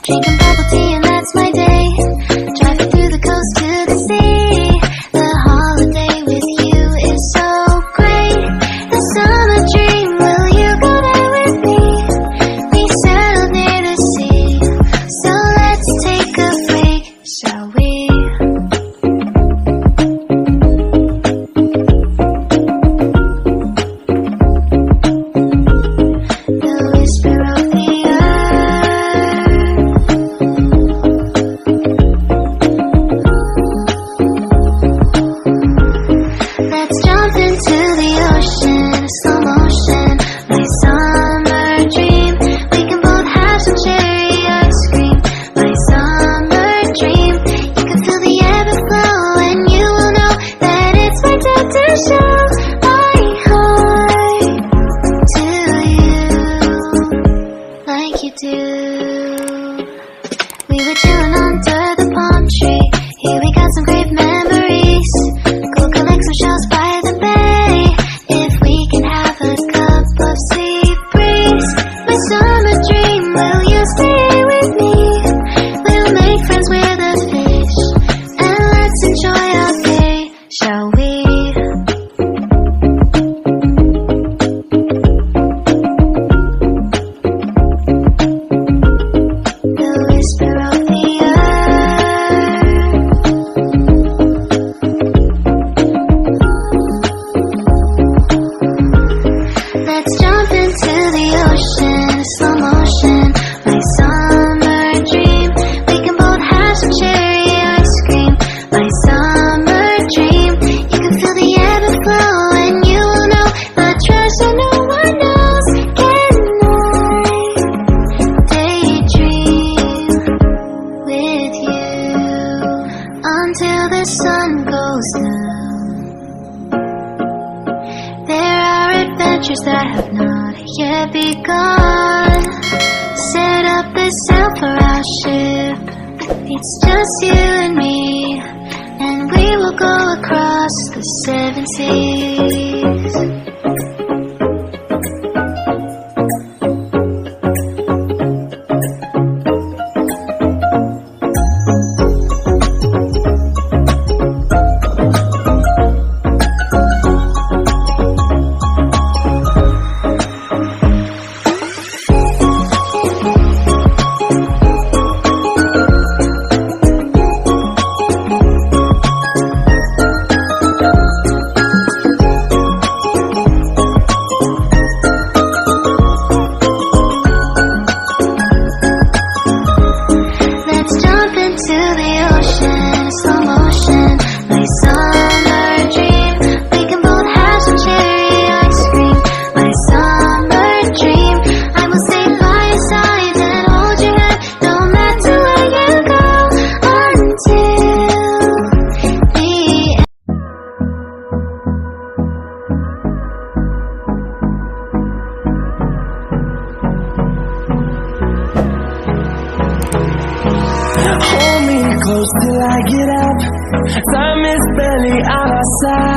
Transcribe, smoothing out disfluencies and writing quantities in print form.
Drinking bubble tea and that's my day. Driving through the coast to the sea. The holiday with you is so great. The summer dream, will you go there with me? We settled near the sea, so let's take a break, shall we? The whisper of the let's jump into the ocean, slow motion, my summer dream. We can both have some cherry ice cream, my summer dream. You can feel the ebb and flow, and you will know that it's my time to show my heart to you, like you do. We were chilling under the palm tree. Here we got some great memories. Go collect some shells by the bay. If we can have a cup of sweet breeze, my summer dream, will you stay with me? We'll make friends with the fish, and let's enjoy our day, shall we? The whisper of the let's jump into the ocean, slow motion, my summer dream. We can both have some cherry ice cream, my summer dream. You can feel the ebb and flow, and you will know the treasure no one knows. Can I daydream with you until the sun goes down? There are adventures that have not yet begun. Set up the sail for our ship. It's just you and me, and we will go across the 7 seas. Let's jump into the ocean, slow motion, my summer dream. We can both have some cherry ice cream, my summer dream. I will stay by your side and hold your hand, no matter where you go, until the end. Hold me close till I get up. Time is barely on our side.